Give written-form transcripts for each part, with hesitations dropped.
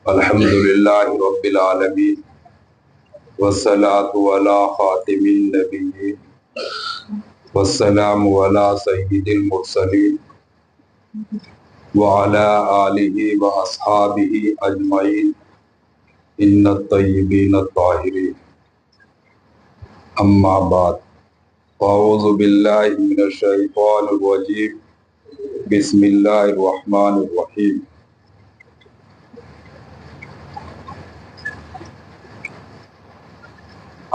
الحمدللہ رب العالمین والصلاة علی خاتم النبیین والسلام علی سید المرسلین وعلی آلہ واصحابہ اجمعین ان الطیبین الطاہرین اما بعد اعوذ باللہ من الشیطان الرجیم بسم اللہ الرحمن الرحیم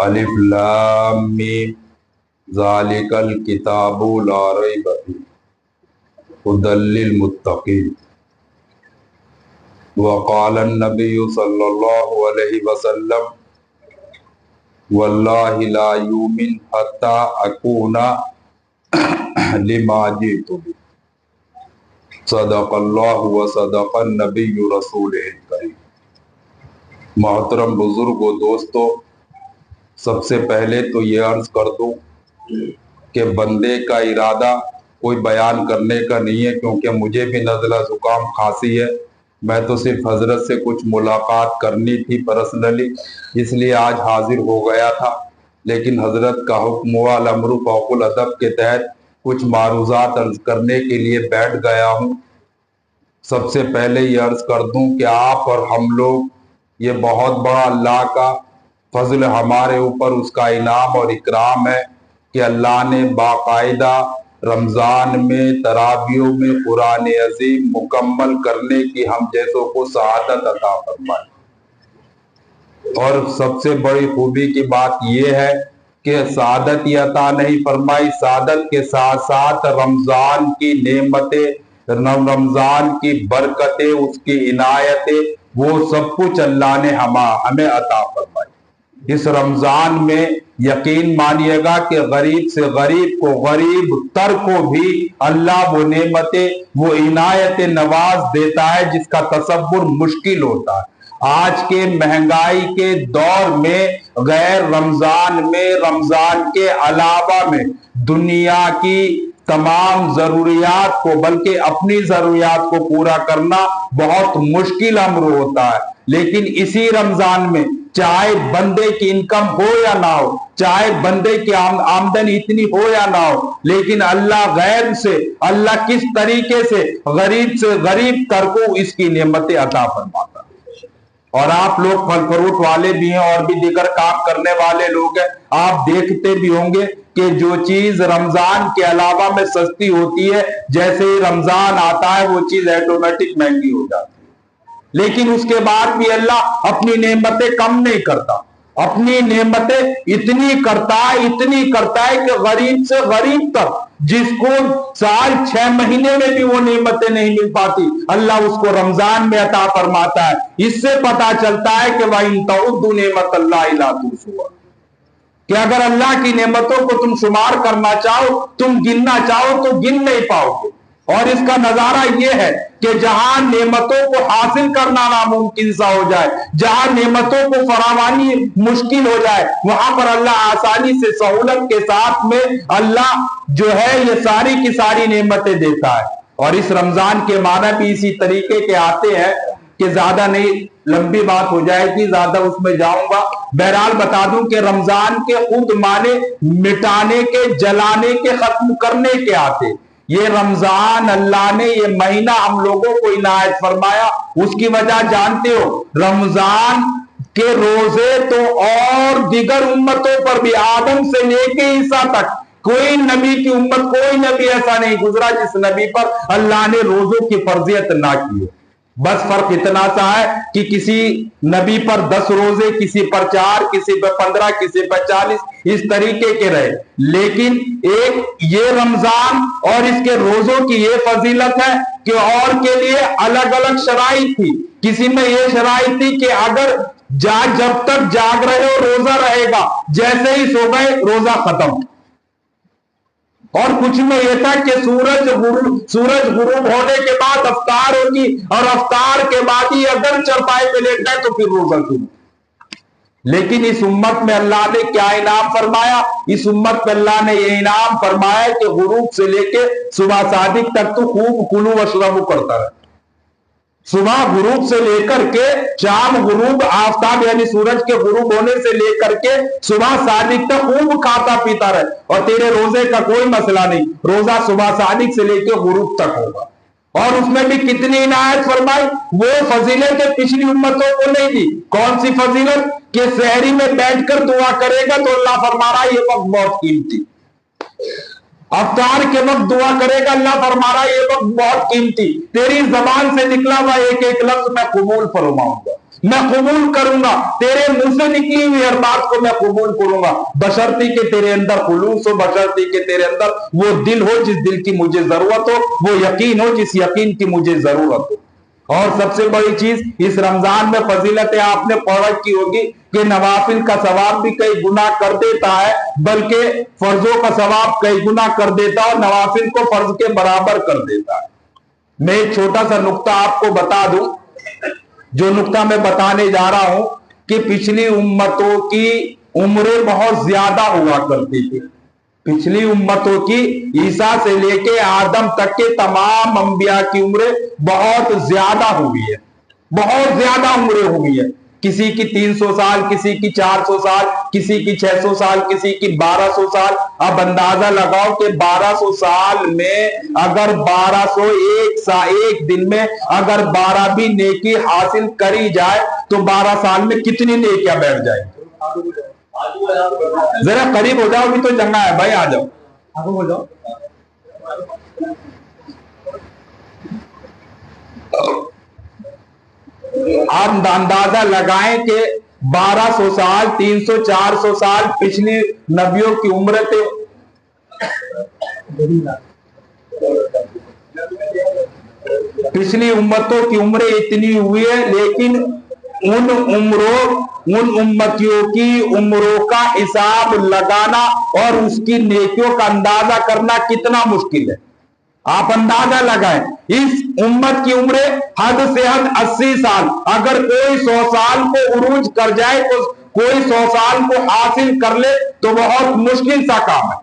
الف لام میم ذالک الکتاب لا ریب فیہ ھدی للمتقین وقال النبی صلی اللہ علیہ وسلم واللہ لا یؤمن حتی اکون لما جئت بہ صدق اللہ و صدق النبی رسولہ الکریم۔ محترم بزرگ و دوستو، سب سے پہلے تو یہ عرض کر دوں کہ بندے کا ارادہ کوئی بیان کرنے کا نہیں ہے، کیونکہ مجھے بھی نزلہ زکام کھانسی ہے۔ میں تو صرف حضرت سے کچھ ملاقات کرنی تھی پرسنلی، اس لیے آج حاضر ہو گیا تھا، لیکن حضرت کا حکم ہوا الامر فوق الادب کے تحت کچھ معروضات عرض کرنے کے لیے بیٹھ گیا ہوں۔ سب سے پہلے یہ عرض کر دوں کہ آپ اور ہم لوگ، یہ بہت بڑا اللہ کا فضل ہمارے اوپر، اس کا انعام اور اکرام ہے کہ اللہ نے باقاعدہ رمضان میں تراویحوں میں قرآن عظیم مکمل کرنے کی ہم جیسوں کو سعادت عطا فرمائی۔ اور سب سے بڑی خوبی کی بات یہ ہے کہ سعادت ہی عطا نہیں فرمائی، سعادت کے ساتھ ساتھ رمضان کی نعمتیں، رمضان کی برکتیں، اس کی عنایتیں، وہ سب کچھ اللہ نے ہمیں عطا فرمائی۔ اس رمضان میں یقین مانیے گا کہ غریب سے غریب کو، غریب تر کو بھی اللہ وہ نعمتیں، وہ عنایتیں نواز دیتا ہے جس کا تصور مشکل ہوتا ہے۔ آج کے مہنگائی کے دور میں غیر رمضان میں، رمضان کے علاوہ میں دنیا کی تمام ضروریات کو، بلکہ اپنی ضروریات کو پورا کرنا بہت مشکل امر ہوتا ہے۔ لیکن اسی رمضان میں چاہے بندے کی انکم ہو یا نہ ہو، چاہے بندے کی آمدنی اتنی ہو یا نہ ہو، لیکن اللہ غیر سے، اللہ کس طریقے سے غریب تر کو اس کی نعمتیں عطا فرماتا ہے۔ اور آپ لوگ پھل فروٹ والے بھی ہیں اور بھی دیگر کام کرنے والے لوگ ہیں، آپ دیکھتے بھی ہوں گے کہ جو چیز رمضان کے علاوہ میں سستی ہوتی ہے، جیسے ہی رمضان آتا ہے وہ چیز آٹومیٹک مہنگی ہو جاتی ہے۔ لیکن اس کے بعد بھی اللہ اپنی نعمتیں کم نہیں کرتا، اپنی نعمتیں اتنی کرتا ہے کہ غریب سے غریب تک، جس کو سال 6 مہینے میں بھی وہ نعمتیں نہیں مل پاتی، اللہ اس کو رمضان میں عطا فرماتا ہے۔ اس سے پتا چلتا ہے کہ وَإِن تَعُدُّوا نِعْمَتَ اللَّهِ لَا تُحْصُوهَا، کہ اگر اللہ کی نعمتوں کو تم شمار کرنا چاہو، تم گننا چاہو تو گن نہیں پاؤ گے۔ اور اس کا نظارہ یہ ہے کہ جہاں نعمتوں کو حاصل کرنا ناممکن سا ہو جائے، جہاں نعمتوں کو فراوانی مشکل ہو جائے، وہاں پر اللہ آسانی سے، سہولت کے ساتھ میں اللہ جو ہے یہ ساری کی ساری نعمتیں دیتا ہے۔ اور اس رمضان کے معنی بھی اسی طریقے کے آتے ہیں کہ زیادہ نہیں، لمبی بات ہو جائے گی، زیادہ اس میں جاؤں گا۔ بہرحال بتا دوں کہ رمضان کے خود معنی مٹانے کے، جلانے کے، ختم کرنے کے آتے۔ یہ رمضان اللہ نے یہ مہینہ ہم لوگوں کو عنایت فرمایا، اس کی وجہ جانتے ہو؟ رمضان کے روزے تو اور دیگر امتوں پر بھی، آدم سے لے کے عیسیٰ تک کوئی نبی کی امت، کوئی نبی ایسا نہیں گزرا جس نبی پر اللہ نے روزوں کی فرضیت نہ کی ہو۔ بس فرق اتنا سا ہے کہ کسی نبی پر 10 روزے، کسی پر 4، کسی پر 15، کسی پر 40، اس طریقے کے رہے۔ لیکن ایک یہ رمضان اور اس کے روزوں کی یہ فضیلت ہے کہ اور کے لیے الگ الگ شرائط تھی۔ کسی میں یہ شرائط تھی کہ اگر جب تک جاگ رہے ہو روزہ رہے گا، جیسے ہی سو گئے روزہ ختم۔ اور کچھ میں یہ تھا کہ سورج غروب ہونے کے بعد افطار ہوگی، اور افطار کے بعد ہی اگر چرپائے پہ لیٹ گئے تو پھر روزہ شروع۔ لیکن اس امت میں اللہ نے کیا انعام فرمایا؟ اس امت میں اللہ نے یہ انعام فرمایا کہ غروب سے لے کے صبح صادق تک تو خوب کلو وشربو کرتا رہے، صبح غروب سے لے کر کے شام غروب آفتاب یعنی سورج کے غروب ہونے سے لے کر کے صبح صادق تک خوب کھاتا پیتا رہے، اور تیرے روزے کا کوئی مسئلہ نہیں، روزہ صبح صادق سے لے کے غروب تک ہوگا۔ اور اس میں بھی کتنی عنایت فرمائی، وہ فضیلت پچھلی امتوں کو نہیں دی۔ کون سی فضیلت؟ کہ سحری میں بیٹھ کر دعا کرے گا تو اللہ فرما رہا ہے یہ وقت بہت قیمتی، افطار کے وقت دعا کرے گا اللہ فرما رہا ہے یہ وقت بہت قیمتی، تیری زبان سے نکلا ہوا ایک ایک لفظ میں قبول فرماؤں گا، میں قبول کروں گا، تیرے منہ سے نکلی ہوئی ہر بات کو میں قبول کروں گا، بشرطی کہ تیرے اندر خلوص ہو، بشرطی کہ تیرے اندر وہ دل ہو جس دل کی مجھے ضرورت ہو، وہ یقین ہو جس یقین کی مجھے ضرورت ہو۔ اور سب سے بڑی چیز اس رمضان میں فضیلت آپ نے پڑھ کی ہوگی کہ نوافل کا ثواب بھی کئی گنا کر دیتا ہے، بلکہ فرضوں کا ثواب کئی گنا کر دیتا ہے اور نوافل کو فرض کے برابر کر دیتا ہے۔ میں ایک چھوٹا سا نقطہ آپ کو بتا دوں، جو نقطہ میں بتانے جا رہا ہوں کہ پچھلی امتوں کی عمریں بہت زیادہ ہوا کرتی تھی، پچھلی امتوں کی عیسیٰ سے لے کے آدم تک کے تمام انبیاء کی عمریں بہت زیادہ ہوئی ہے، بہت زیادہ عمریں ہوئی ہے، کسی کی 300 سال، کسی کی 400 سال، کسی کی 600 سال، کسی کی 1200 سال۔ اب اندازہ لگاؤ کہ 1200 سال میں اگر 1200 ایک دن میں اگر 12 بھی نیکی حاصل کری جائے تو 12 سال میں کتنی نیکیاں بیٹھ جائیں گے؟ ذرا قریب ہو جاؤ، بھی تو جنگا ہے بھائی، آ جاؤ آگے ہو جاؤ۔ آپ اندازہ لگائیں کہ 1200 سال، 300 400 سال پچھلی نبیوں کی عمر تھے، پچھلی امتوں کی عمریں اتنی ہوئی ہے، لیکن ان امتیوں کی عمروں کا حساب لگانا اور اس کی نیکیوں کا اندازہ کرنا کتنا مشکل ہے۔ آپ اندازہ لگائیں، اس امت کی عمریں حد سے حد 80 سال، اگر کوئی 100 سال کو عروج کر جائے، کوئی 100 سال کو حاصل کر لے تو بہت مشکل سا کام ہے،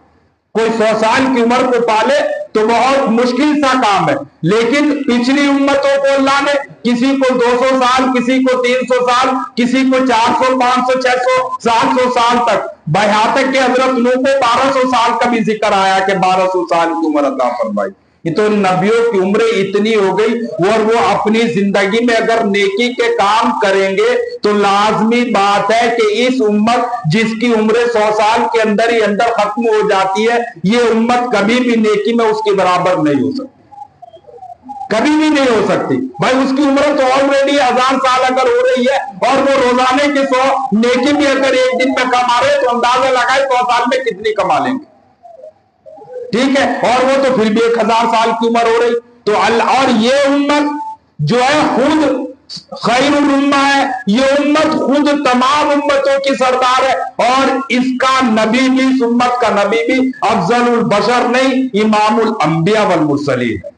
کوئی 100 سال کی عمر کو پالے تو بہت مشکل سا کام ہے۔ لیکن پچھلی امتوں کو اللہ نے کسی کو 200 سال، کسی کو 300 سال، کسی کو 400 500 600 700 سال تک، یہاں تک کہ حضرت نوح کو 1200 سال کا بھی ذکر آیا کہ 1200 سال کی عمر عطا فرمائی۔ یہ تو نبیوں کی عمریں اتنی ہو گئی، اور وہ اپنی زندگی میں اگر نیکی کے کام کریں گے تو لازمی بات ہے کہ اس امت جس کی عمریں 100 سال کے اندر ہی اندر ختم ہو جاتی ہے، یہ امت کبھی بھی نیکی میں اس کے برابر نہیں ہو سکتی، کبھی بھی نہیں ہو سکتی۔ بھائی اس کی عمر تو آلریڈی 1000 سال اگر ہو رہی ہے، اور وہ روزانے کے 100 نیکی بھی اگر ایک دن میں کما رہے تو اندازہ لگائے 100 سال میں کتنی کما لیں گے، ٹھیک ہے؟ اور وہ تو پھر بھی 1000 سال کی عمر ہو رہی تو اور یہ امت جو ہے خود خیر الامہ ہے، یہ امت خود تمام امتوں کی سردار ہے، اور اس کا نبی بھی، اس امت کا نبی بھی افضل البشر نہیں، امام الانبیاء والمرسلین ہے۔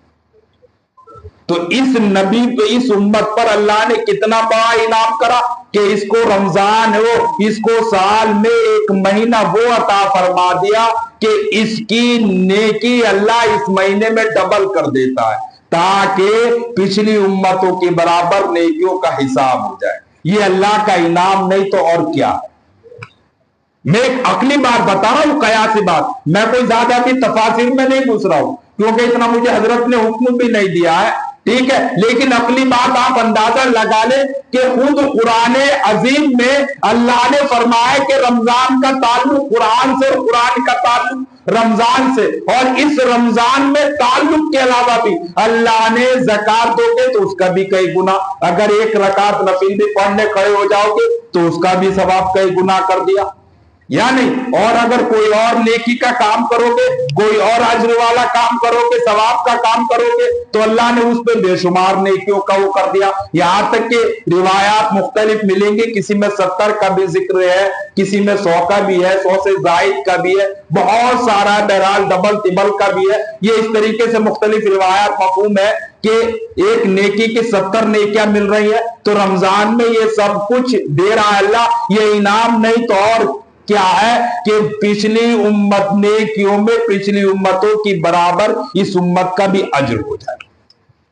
تو اس نبی پہ، اس امت پر اللہ نے کتنا بڑا انعام کرا کہ اس کو رمضان ہو، اس کو سال میں ایک مہینہ وہ عطا فرما دیا کہ اس کی نیکی اللہ اس مہینے میں ڈبل کر دیتا ہے، تاکہ پچھلی امتوں کے برابر نیکیوں کا حساب ہو جائے۔ یہ اللہ کا انعام نہیں تو اور کیا؟ میں ایک عقلی بات بتا رہا ہوں، قیاسی بات، میں کوئی زیادہ بھی تفاصیر میں نہیں گھس رہا ہوں، کیونکہ اتنا مجھے حضرت نے حکم بھی نہیں دیا ہے، ٹھیک ہے؟ لیکن عقلی بات آپ اندازہ لگا لیں کہ خود قرآن عظیم میں اللہ نے فرمایا کہ رمضان کا تعلق قرآن سے، اور قرآن کا تعلق رمضان سے، اور اس رمضان میں تعلق کے علاوہ بھی اللہ نے زکوٰۃ دو گے تو اس کا بھی کئی گنا، اگر ایک رکعت نفل بھی پڑھنے کھڑے ہو جاؤ گے تو اس کا بھی ثواب کئی گنا کر دیا، یا نہیں؟ اور اگر کوئی اور نیکی کا کام کرو گے، کوئی اور اجر والا کام کرو گے، ثواب کا کام کرو گے تو اللہ نے اس پہ بے شمار نیکیوں کا وہ کر دیا۔ یہاں تک کہ روایات مختلف ملیں گی، کسی میں 70 کا بھی ذکر ہے، کسی میں 100 کا بھی ہے، 100 سے زائد کا بھی ہے، بہت سارا، بہرحال ڈبل ٹبل کا بھی ہے۔ یہ اس طریقے سے مختلف روایات مفہوم ہے کہ ایک نیکی کی 70 نیکیاں مل رہی ہے، تو رمضان میں یہ سب کچھ دے رہا ہے اللہ، یہ انعام نہیں تو اور کیا ہے کہ پچھلی امت نیکیوں میں پچھلی امتوں کی برابر اس امت کا بھی اجر ہو جائے۔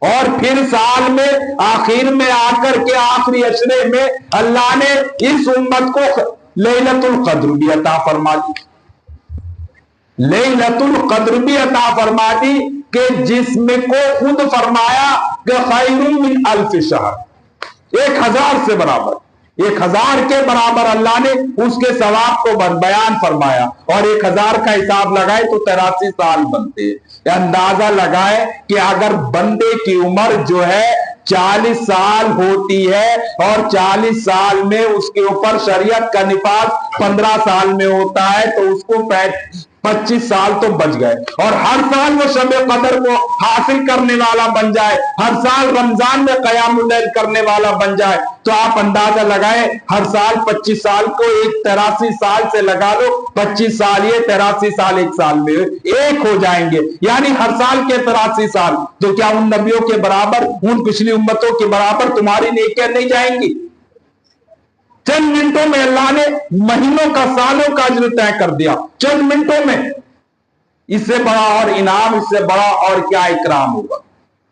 اور پھر سال میں آخر میں آ کر کے آخری عشرے میں اللہ نے اس امت کو لیلۃ القدر بھی عطا فرما دی، لیلۃ القدر بھی عطا فرما دی، کہ جس میں کو خود فرمایا کہ خیر من الف شہر، 1000 سے برابر، 1000 کے برابر اللہ نے اس کے ثواب کو بیان فرمایا، اور 1000 کا حساب لگائے تو 83 سال بنتے ہیں۔ اندازہ لگائے کہ اگر بندے کی عمر جو ہے 40 سال ہوتی ہے اور 40 سال میں اس کے اوپر شریعت کا نفاذ 15 سال میں ہوتا ہے تو اس کو 25 سال تو بچ گئے، اور ہر سال وہ شب قدر کو حاصل کرنے والا بن جائے، ہر سال رمضان میں قیام اللیل کرنے والا بن جائے، تو آپ اندازہ لگائیں ہر سال 25 سال کو 83 سال سے لگا لو، 25 سال یہ 83 سال ایک سال میں ایک ہو جائیں گے، یعنی ہر سال کے 83 سال، تو کیا ان نبیوں کے برابر، ان پچھلی امتوں کے برابر تمہاری نیکیاں نہیں جائیں گی؟ چند منٹوں میں اللہ نے مہینوں کا، سالوں کا اجر طے کر دیا، چند منٹوں میں۔ اس سے بڑا اور انعام، اس سے بڑا اور کیا اکرام ہوگا؟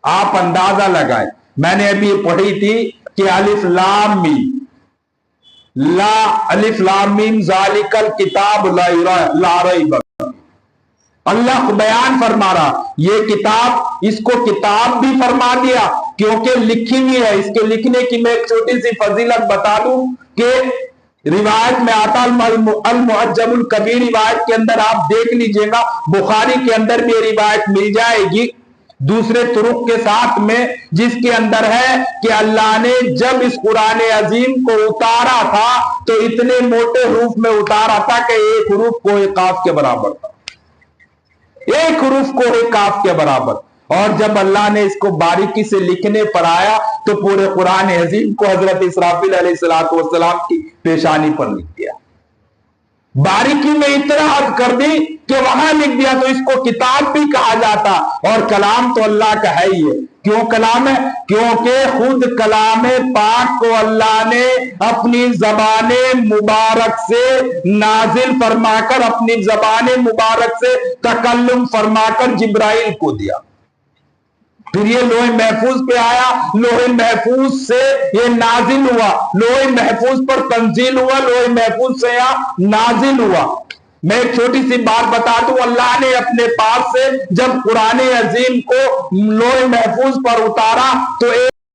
آپ اندازہ لگائیں۔ میں نے ابھی پڑھی تھی کہ الف لام میم، الف لام میم ذالک الکتاب لا ریب، اللہ بیان فرما رہا یہ کتاب، اس کو کتاب بھی فرما دیا کیونکہ لکھی ہوئی ہے۔ اس کے لکھنے کی میں ایک چھوٹی سی فضیلت بتا دوں کہ روایت میں آتا المعجم الکبیر روایت کے اندر آپ دیکھ لیجئے گا، بخاری کے اندر بھی یہ روایت مل جائے گی دوسرے طرق کے ساتھ میں، جس کے اندر ہے کہ اللہ نے جب اس قرآن عظیم کو اتارا تھا تو اتنے موٹے حروف میں اتارا تھا کہ ایک حروف کوہ قاف کے برابر تھا، ایک حروف کوہ قاف کے برابر، اور جب اللہ نے اس کو باریکی سے لکھنے پر آیا تو پورے قرآن عظیم کو حضرت اسرافیل علیہ السلام کی پیشانی پر لکھ دیا، باریکی میں اتنا حد کر دی کہ وہاں لکھ دیا، تو اس کو کتاب بھی کہا جاتا، اور کلام تو اللہ کا ہے ہی ہے۔ کیوں کلام ہے؟ کیونکہ خود کلام پاک کو اللہ نے اپنی زبان مبارک سے نازل فرما کر، اپنی زبان مبارک سے تکلم فرما کر جبرائیل کو دیا، پھر یہ لوح محفوظ پہ آیا، لوح محفوظ سے یہ نازل ہوا، لوح محفوظ پر تنزیل ہوا، لوح محفوظ سے یہ نازل ہوا۔ میں ایک چھوٹی سی بات بتا دوں، اللہ نے اپنے پاس سے جب قرآن عظیم کو لوح محفوظ پر اتارا تو